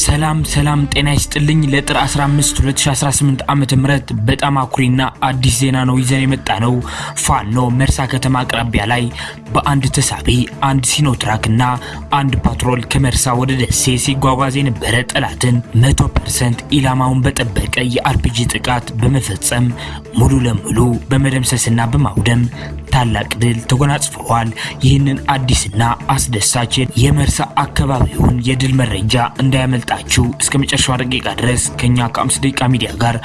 ሰላም ጤና ይስጥልኝ። ለጥር 15 2018 ዓመተ ምህረት በጣም አኩሪና አዲስ ዜና ነው ይዘን የመጣ ነው። ፋኖ መርሳ ከተማ አቅራቢያ ላይ በአንድ ተሳቢ አንድ ሲኖትራክና አንድ ፓትሮል ከመርሳ ወደ ደሴ ሲጓጓዝ የነበረ ጠላትን 100% ኢላማውን በጠበቀ የአርፒጂ ጥቃት በመፈጸም ሙሉ ለሙሉ በመደምሰስና በማውደም ታላቅ ድል ተጎናጽፈዋል። ይህንን አዲስና አስደሳች የመርሳ አካባቢውን የድል መረጃ እንዳያመልጣችሁ እስከ መጨረሻው ደቂቃ ድረስ ከኛ ከ5 ደቂቃ ሚዲያ ጋር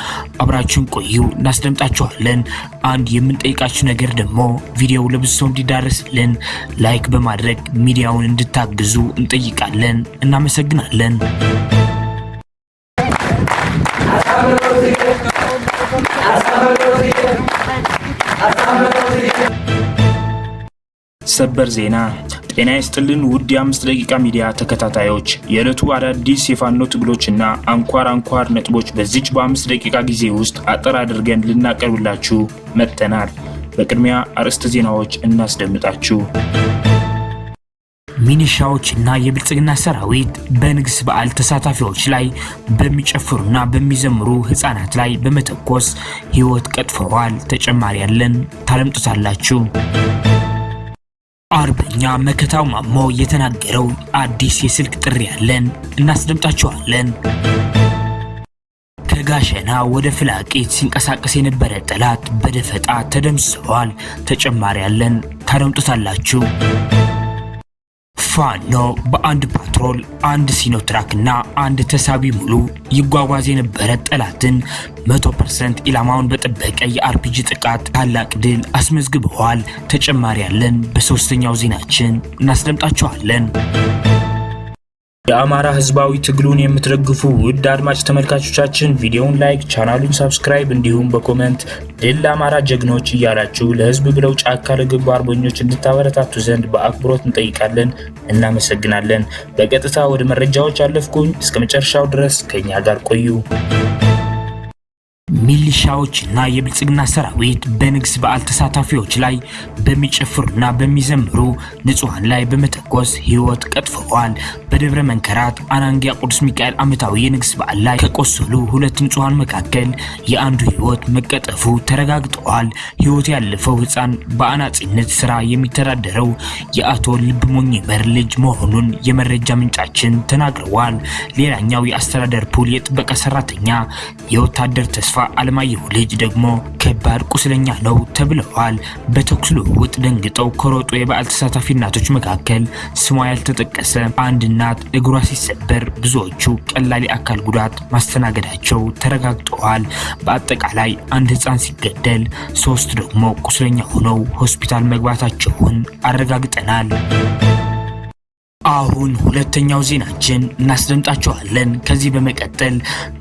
አብራችሁን ቆዩ፣ እናስደምጣችኋለን። አንድ የምንጠይቃችሁ ነገር ደግሞ ቪዲዮው ለብዙ ሰው እንዲዳረስልን ላይክ በማድረግ ሚዲያውን እንድታግዙ እንጠይቃለን። እናመሰግናለን። ሰበር ዜና። ጤና ይስጥልን ውድ የ5 ደቂቃ ሚዲያ ተከታታዮች፣ የዕለቱ አዳዲስ የፋኖ ትግሎችና አንኳር ነጥቦች በዚች በ5 ደቂቃ ጊዜ ውስጥ አጠር አድርገን ልናቀርብላችሁ መጥተናል። በቅድሚያ አርዕስተ ዜናዎች እናስደምጣችሁ። ሚኒሻዎችና የብልጽግና ሰራዊት በንግስ በዓል ተሳታፊዎች ላይ በሚጨፍሩና በሚዘምሩ ህፃናት ላይ በመተኮስ ህይወት ቀጥፈዋል። ተጨማሪ ያለን ታለምጡታላችሁ። አርበኛ መከታው ማሞ የተናገረው አዲስ የስልክ ጥሪ ያለን እናስደምጣችኋለን። ከጋሸና ወደ ፍላቂት ሲንቀሳቀስ የነበረ ጠላት በደፈጣ ተደምስሷል። ተጨማሪ ያለን ታለምጡታላችሁ። ፋኖ በአንድ ፓትሮል አንድ ሲኖትራክና አንድ ተሳቢ ሙሉ ይጓጓዝ የነበረ ጠላትን 100% ኢላማውን በጠበቀ የአርፒጂ ጥቃት ታላቅ ድል አስመዝግበዋል። ተጨማሪ ያለን በሶስተኛው ዜናችን እናስደምጣችኋለን። የአማራ ህዝባዊ ትግሉን የምትደግፉ ውድ አድማጭ ተመልካቾቻችን ቪዲዮውን ላይክ፣ ቻናሉን ሰብስክራይብ እንዲሁም በኮሜንት ድል ለአማራ ጀግኖች እያላችሁ ለህዝብ ብለው ጫካ ለገቡ አርበኞች እንድታበረታቱ ዘንድ በአክብሮት እንጠይቃለን። እናመሰግናለን። በቀጥታ ወደ መረጃዎች አለፍኩኝ። እስከ መጨረሻው ድረስ ከኛ ጋር ቆዩ። ሚሊሻዎችና የብልጽግና ሰራዊት በንግስ በዓል ተሳታፊዎች ላይ በሚጨፍሩና በሚዘምሩ ንጹሃን ላይ በመተኮስ ህይወት ቀጥፈዋል። በደብረ መንከራት አናንጊያ ቅዱስ ሚካኤል ዓመታዊ የንግስ በዓል ላይ ከቆሰሉ 2 ንጹሃን መካከል የአንዱ ህይወት መቀጠፉ ተረጋግጧል። ህይወት ያለፈው ህፃን በአናጺነት ስራ የሚተዳደረው የአቶ ልብሞኝ መር ልጅ መሆኑን የመረጃ ምንጫችን ተናግረዋል። ሌላኛው የአስተዳደር ፑል የጥበቃ ሰራተኛ የወታደር ተስፋ አለማየሁ ልጅ ደግሞ ከባድ ቁስለኛ ነው ተብለዋል። በተኩስ ልውውጥ ደንግጠው ከሮጡ የበዓል ተሳታፊ እናቶች መካከል ስሟ ያልተጠቀሰ አንድ እናት እግሯ ሲሰበር ብዙዎቹ ቀላል የአካል ጉዳት ማስተናገዳቸው ተረጋግጠዋል። በአጠቃላይ አንድ ህፃን ሲገደል 3 ደግሞ ቁስለኛ ሆነው ሆስፒታል መግባታቸውን አረጋግጠናል። አሁን ሁለተኛው ዜናችን እናስደምጣችኋለን። ከዚህ በመቀጠል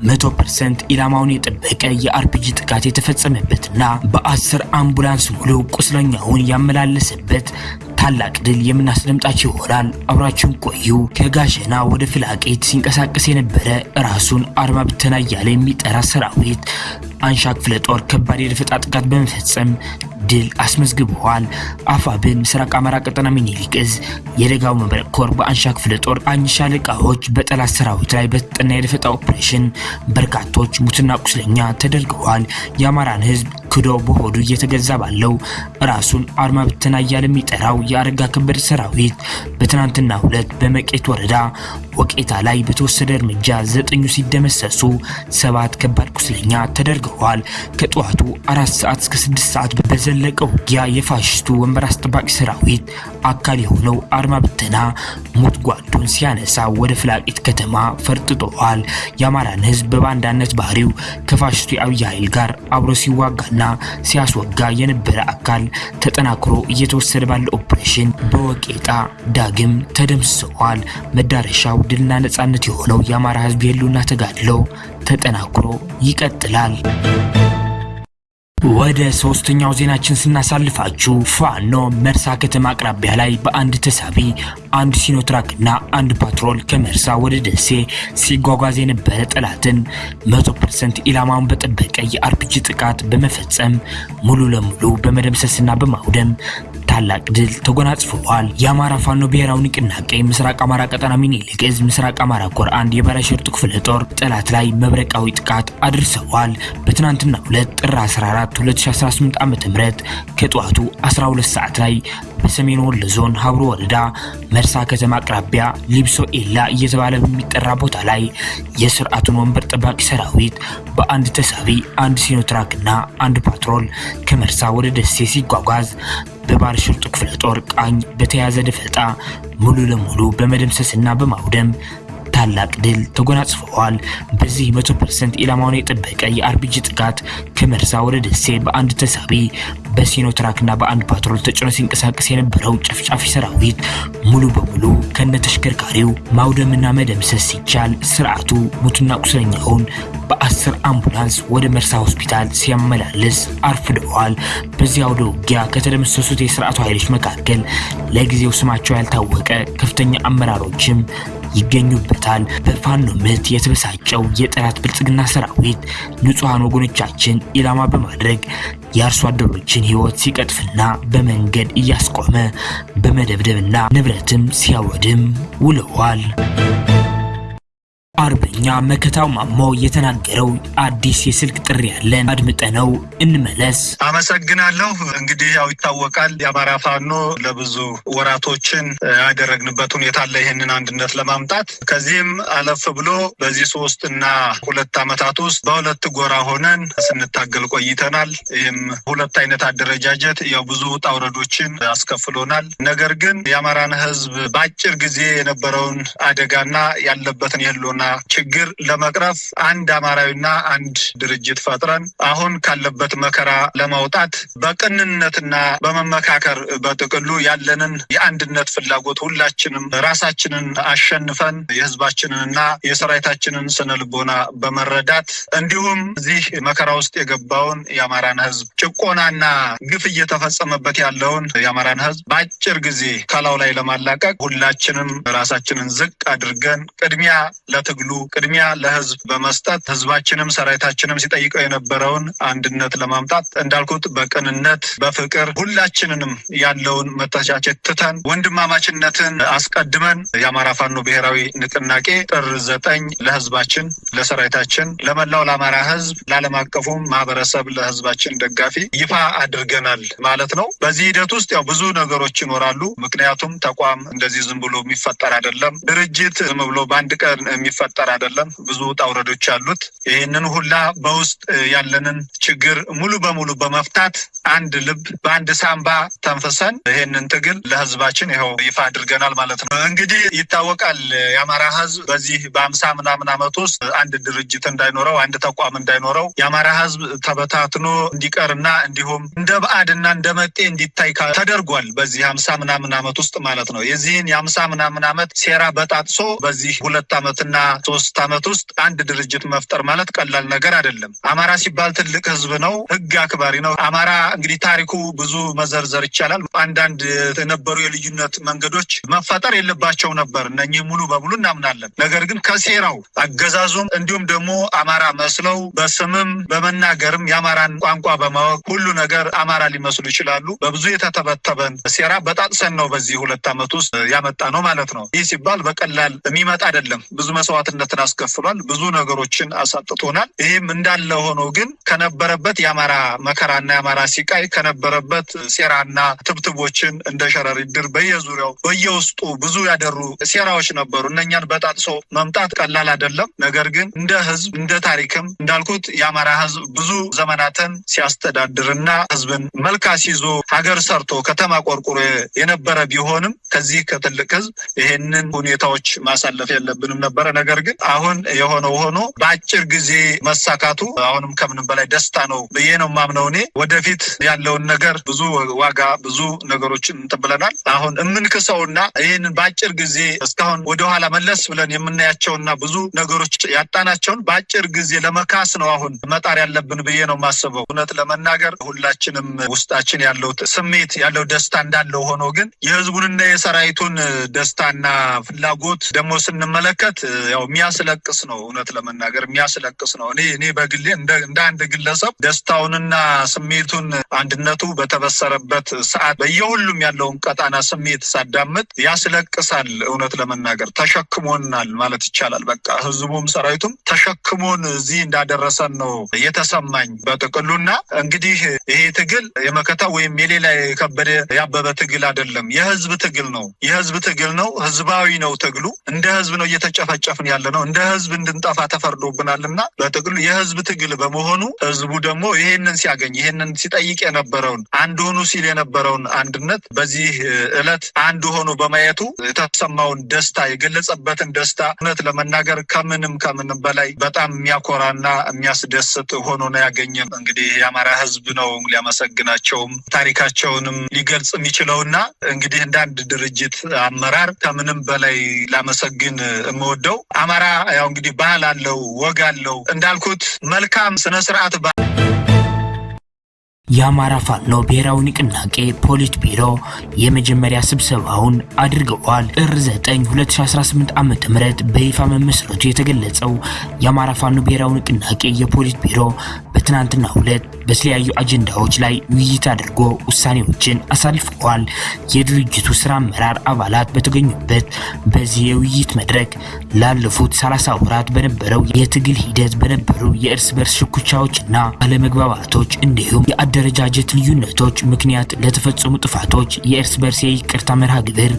100% ኢላማውን የጠበቀ የአርፒጂ ጥቃት የተፈጸመበትና በ10 አምቡላንስ ሙሉ ቁስለኛውን ያመላለሰበት ታላቅ ድል የምናስደምጣችሁ ይሆናል። አብራችሁን ቆዩ። ከጋሸና ወደ ፍላቂት ሲንቀሳቀስ የነበረ ራሱን አርማ ብተና እያለ የሚጠራ ሰራዊት አንሻ ክፍለ ጦር ከባድ የደፈጣ ጥቃት በመፈጸም ድል አስመዝግበዋል። አፋብን ምስራቅ አማራ ቀጠና ሚኒሊክ እዝ የደጋው መብረቅ ኮር በአንሻ ክፍለ ጦር አንድ ሻለቃዎች በጠላት ሰራዊት ላይ በተጠና የደፈጣ ኦፕሬሽን በርካቶች ሙትና ቁስለኛ ተደርገዋል። የአማራን ህዝብ ክዶ በሆዱ እየተገዛ ባለው ራሱን አርማ ብተና እያለ የሚጠራው የአረጋ ከበደ ሰራዊት በትናንትና 2 በመቄት ወረዳ ወቄታ ላይ በተወሰደ እርምጃ 9 ሲደመሰሱ 7 ከባድ ቁስለኛ ተደርገዋል። ከጠዋቱ 4 ሰዓት እስከ 6 ሰዓት በዘለቀው ውጊያ የፋሽስቱ ወንበር አስጠባቂ ሰራዊት አካል የሆነው አርማ ብተና ሞት ጓዱን ሲያነሳ ወደ ፍላቂት ከተማ ፈርጥጧል። የአማራን ህዝብ በባንዳነት ባህሪው ከፋሽስቱ የአብይ ኃይል ጋር አብሮ ሲዋጋና ሲያስወጋ የነበረ አካል ተጠናክሮ እየተወሰደ ባለው ኦፕሬሽን በወቄጣ ዳግም ተደምስሰዋል። መዳረሻው ድልና ነጻነት የሆነው የአማራ ህዝብ የህልውና ተጋድሎ ተጠናክሮ ይቀጥላል። ወደ ሶስተኛው ዜናችን ስናሳልፋችሁ ፋኖ መርሳ ከተማ አቅራቢያ ላይ በአንድ ተሳቢ አንድ ሲኖትራክና አንድ ፓትሮል ከመርሳ ወደ ደሴ ሲጓጓዝ የነበረ ጠላትን 100% ኢላማውን በጠበቀ የአርፒጂ ጥቃት በመፈጸም ሙሉ ለሙሉ በመደምሰስና በማውደም ታላቅ ድል ተጎናጽፈዋል። የአማራ ፋኖ ብሔራዊ ንቅናቄ ምስራቅ አማራ ቀጠና ሚኒሊክ ዕዝ ምስራቅ አማራ ኮር 1 የበረሽርጡ ክፍለ ጦር ጠላት ላይ መብረቃዊ ጥቃት አድርሰዋል። በትናንትናው ዕለት ጥር 14 2018 ዓ.ም ከጠዋቱ 12 ሰዓት ላይ በሰሜን ወሎ ዞን ሀብሮ ወረዳ መርሳ ከተማ አቅራቢያ ሊብሶ ኤላ እየተባለ በሚጠራ ቦታ ላይ የስርዓቱን ወንበር ጠባቂ ሰራዊት በአንድ ተሳቢ አንድ ሲኖትራክና አንድ ፓትሮል ከመርሳ ወደ ደሴ ሲጓጓዝ በበረሽርጡ ክፍለ ጦር ቃኝ በተያዘ ደፈጣ ሙሉ ለሙሉ በመደምሰስና በማውደም ታላቅ ድል ተጎናጽፈዋል። በዚህ 100% ኢላማውን የጠበቀ የአርፒጂ ጥቃት ከመርሳ ወደ ደሴ በአንድ ተሳቢ በሲኖትራክና በአንድ ፓትሮል ተጭኖ ሲንቀሳቀስ የነበረው ጨፍጫፊ ሰራዊት ሙሉ በሙሉ ከነተሽከርካሪው ማውደምና መደምሰስ ሲቻል ስርዓቱ ሙትና ቁስለኛውን በ10 አምቡላንስ ወደ መርሳ ሆስፒታል ሲያመላልስ አርፍደዋል። በዚህ አውደ ውጊያ ከተደመሰሱት የስርዓቱ ኃይሎች መካከል ለጊዜው ስማቸው ያልታወቀ ከፍተኛ አመራሮችም ይገኙበታል። በፋኖ ምት የተበሳጨው የጠላት ብልጽግና ሰራዊት ንጹሃን ወገኖቻችን ኢላማ በማድረግ የአርሶ አደሮችን ህይወት ሲቀጥፍና በመንገድ እያስቆመ በመደብደብና ንብረትም ሲያወድም ውለዋል። አርበኛ መከታው ማሞ የተናገረው አዲስ የስልክ ጥሪ ያለን አድምጠነው እንመለስ። አመሰግናለሁ። እንግዲህ ያው ይታወቃል የአማራ ፋኖ ለብዙ ወራቶችን ያደረግንበት ሁኔታ አለ ይሄንን አንድነት ለማምጣት። ከዚህም አለፍ ብሎ በዚህ 3 እና 2 ዓመታት ውስጥ በሁለት ጎራ ሆነን ስንታገል ቆይተናል። ይህም ሁለት አይነት አደረጃጀት ያው ብዙ ውጣ ውረዶችን አስከፍሎናል። ነገር ግን የአማራን ህዝብ በአጭር ጊዜ የነበረውን አደጋና ያለበትን የህልውና ችግር ለመቅረፍ አንድ አማራዊና አንድ ድርጅት ፈጥረን አሁን ካለበት መከራ ለማውጣት በቅንነትና በመመካከር በጥቅሉ ያለንን የአንድነት ፍላጎት ሁላችንም ራሳችንን አሸንፈን የህዝባችንንና የሰራዊታችንን ስነልቦና በመረዳት እንዲሁም እዚህ መከራ ውስጥ የገባውን የአማራን ህዝብ ጭቆናና ግፍ እየተፈጸመበት ያለውን የአማራን ህዝብ በአጭር ጊዜ ከላው ላይ ለማላቀቅ ሁላችንም ራሳችንን ዝቅ አድርገን ቅድሚያ ለትግሉ ቅድሚያ ለህዝብ በመስጠት ህዝባችንም ሰራዊታችንም ሲጠይቀው የነበረውን አንድነት ለማምጣት እንዳልኩት በቅንነት በፍቅር ሁላችንንም ያለውን መተቻቸት ትተን ወንድማማችነትን አስቀድመን የአማራ ፋኖ ብሔራዊ ንቅናቄ ጥር 9 ለህዝባችን ለሰራዊታችን ለመላው ለአማራ ህዝብ ለዓለም አቀፉ ማህበረሰብ ለህዝባችን ደጋፊ ይፋ አድርገናል ማለት ነው። በዚህ ሂደት ውስጥ ያው ብዙ ነገሮች ይኖራሉ። ምክንያቱም ተቋም እንደዚህ ዝም ብሎ የሚፈጠር አይደለም። ድርጅት ዝም ብሎ በአንድ ቀን የሚፈጠር አይደለም። ብዙ ውጣ ውረዶች አሉት። ይህንን ሁላ በውስጥ ያለንን ችግር ሙሉ በሙሉ በመፍታት አንድ ልብ በአንድ ሳምባ ተንፈሰን ይህንን ትግል ለህዝባችን ይኸው ይፋ አድርገናል ማለት ነው። እንግዲህ ይታወቃል የአማራ ህዝብ በዚህ በ50 ምናምን ዓመት ውስጥ አንድ ድርጅት እንዳይኖረው አንድ ተቋም እንዳይኖረው የአማራ ህዝብ ተበታትኖ እንዲቀርና እንዲሁም እንደ ባዕድና እንደ መጤ እንዲታይ ተደርጓል። በዚህ 50 ምናምን ዓመት ውስጥ ማለት ነው። የዚህን የ50 ምናምን ዓመት ሴራ በጣጥሶ በዚህ 2 ዓመትና 3 ዓመት ውስጥ አንድ ድርጅት መፍጠር ማለት ቀላል ነገር አይደለም። አማራ ሲባል ትልቅ ህዝብ ነው፣ ህግ አክባሪ ነው። አማራ እንግዲህ ታሪኩ ብዙ መዘርዘር ይቻላል። አንዳንድ የነበሩ የልዩነት መንገዶች መፈጠር የለባቸው ነበር። እነኚህ ሙሉ በሙሉ እናምናለን። ነገር ግን ከሴራው አገዛዙም እንዲሁም ደግሞ አማራ መስለው በስምም በመናገርም የአማራን ቋንቋ በማወቅ ሁሉ ነገር አማራ ሊመስሉ ይችላሉ። በብዙ የተተበተበን ሴራ በጣጥሰን ነው በዚህ 2 ዓመት ውስጥ ያመጣ ነው ማለት ነው። ይህ ሲባል በቀላል የሚመጣ አይደለም። ብዙ መስዋዕትነትን አስከፍሏል። ብዙ ነገሮችን አሳጥቶናል። ይህም እንዳለ ሆኖ ግን ከነበረበት የአማራ መከራና የአማራ ሲቃይ ከነበረበት ሴራና ትብትቦችን እንደ ሸረሪት ድር በየዙሪያው በየውስጡ ብዙ ያደሩ ሴራዎች ነበሩ። እነኛን በጣጥሶ መምጣት ቀላል አይደለም። ነገር ግን እንደ ህዝብ እንደ ታሪክም እንዳልኩት የአማራ ህዝብ ብዙ ዘመናትን ሲያስተዳድርና ህዝብን መልካስ ይዞ ሀገር ሰርቶ ከተማ ቆርቁሮ የነበረ ቢሆንም ከዚህ ከትልቅ ህዝብ ይሄንን ሁኔታዎች ማሳለፍ የለብንም ነበረ። ነገር ግን አሁን የሆነው ሆኖ በአጭር ጊዜ መሳካቱ አሁንም ከምንም በላይ ደስታ ነው ብዬ ነው ማምነው። እኔ ወደፊት ያለውን ነገር ብዙ ዋጋ ብዙ ነገሮችን እንተብለናል። አሁን የምንክሰውና ይህንን በአጭር ጊዜ እስካሁን ወደኋላ መለስ ብለን የምናያቸውና ብዙ ነገሮች ያጣናቸውን በአጭር ጊዜ ለመካስ ነው አሁን መጣር ያለብን ብዬ ነው ማስበው። እውነት ለመናገር ሁላችንም ውስጣችን ያለው ስሜት ያለው ደስታ እንዳለው ሆኖ ግን የህዝቡንና የሰራዊቱን ደስታና ፍላጎት ደግሞ ስንመለከት ያው የሚያስለቅስ ነው። እውነት ለመናገር የሚያስለቅስ ነው። እኔ በግሌ እንደ አንድ ግለሰብ ደስታውንና ስሜቱን አንድነቱ በተበሰረበት ሰዓት በየሁሉም ያለውን ቀጣና ስሜት ሳዳምጥ ያስለቅሳል። እውነት ለመናገር ተሸክሞናል ማለት ይቻላል። በቃ ህዝቡም ሰራዊቱም ተሸክሞን እዚህ እንዳደረሰን ነው የተሰማኝ በጥቅሉና እንግዲህ ይሄ ትግል የመከታ ወይም የሌላ የከበደ ያበበ ትግል አይደለም። የህዝብ ትግል ነው። የህዝብ ትግል ነው። ህዝባዊ ነው ትግሉ። እንደ ህዝብ ነው እየተጨፈጨፍን ያለ ነው። እንደ ህዝብ እንድንጠፋ ተፈርዶብናልና በጥቅሉ የህዝብ ትግል በመሆኑ ህዝቡ ደግሞ ይሄንን ሲያገኝ ይሄንን ሲጠይቅ የነበረውን አንድ ሆኑ ሲል የነበረውን አንድነት በዚህ ዕለት አንድ ሆኖ በማየቱ የተሰማውን ደስታ የገለጸበትን ደስታ እውነት ለመናገር ከምንም በላይ በጣም የሚያኮራና የሚያስደስት ሆኖ ነው ያገኘን። እንግዲህ የአማራ ህዝብ ነው ሊያመሰግናቸውም ታሪካቸውንም ሊገልጽ የሚችለውና እንግዲህ እንደ አንድ ድርጅት አመራር ከምንም በላይ ላመሰግን የምወደው አማራ ያው እንግዲህ ባህል አለው፣ ወግ አለው እንዳልኩት መልካም ስነ ስርዓት የአማራ ፋኖ ብሔራዊ ንቅናቄ ፖሊት ቢሮ የመጀመሪያ ስብሰባውን አድርገዋል። ጥር 9 2018 ዓ.ም በይፋ መመስረቱ የተገለጸው የአማራ ፋኖ ብሔራዊ ንቅናቄ የፖሊት ቢሮ በትናንትናው ዕለት በተለያዩ አጀንዳዎች ላይ ውይይት አድርጎ ውሳኔዎችን አሳልፈዋል። የድርጅቱ ስራ አመራር አባላት በተገኙበት በዚህ የውይይት መድረክ ላለፉት 30 ወራት በነበረው የትግል ሂደት በነበሩ የእርስ በርስ ሽኩቻዎችና አለመግባባቶች እንዲሁም የአደረጃጀት ልዩነቶች ምክንያት ለተፈጸሙ ጥፋቶች የእርስ በርስ ይቅርታ መርሃ ግብር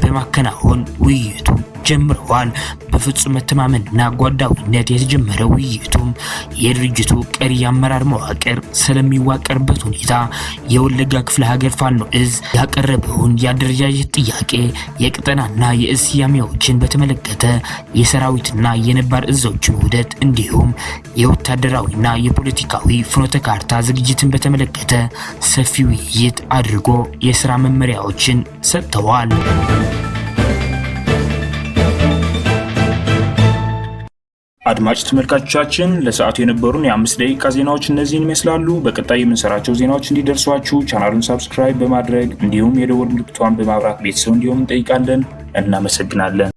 በማከናወን ውይይቱ ጀምረዋል። በፍጹም መተማመንና ጓዳዊነት የተጀመረው ውይይቱም የድርጅቱ ቀሪ የአመራር መዋቅር ስለሚዋቀርበት ሁኔታ፣ የወለጋ ክፍለ ሀገር ፋኖ እዝ ያቀረበውን የአደረጃጀት ጥያቄ፣ የቅጠናና የእዝ ስያሜዎችን በተመለከተ የሰራዊትና የነባር እዞችን ውህደት እንዲሁም የወታደራዊና የፖለቲካዊ ፍኖተ ካርታ ዝግጅትን በተመለከተ ሰፊ ውይይት አድርጎ የስራ መመሪያዎችን ሰጥተዋል። አድማጭ ተመልካቾቻችን ለሰዓቱ የነበሩን የ5 ደቂቃ ዜናዎች እነዚህን ይመስላሉ። በቀጣይ የምንሰራቸው ዜናዎች እንዲደርሷችሁ ቻናሉን ሰብስክራይብ በማድረግ እንዲሁም የደወል ምልክቷን በማብራት ቤተሰብ እንዲሆኑ እንጠይቃለን። እናመሰግናለን።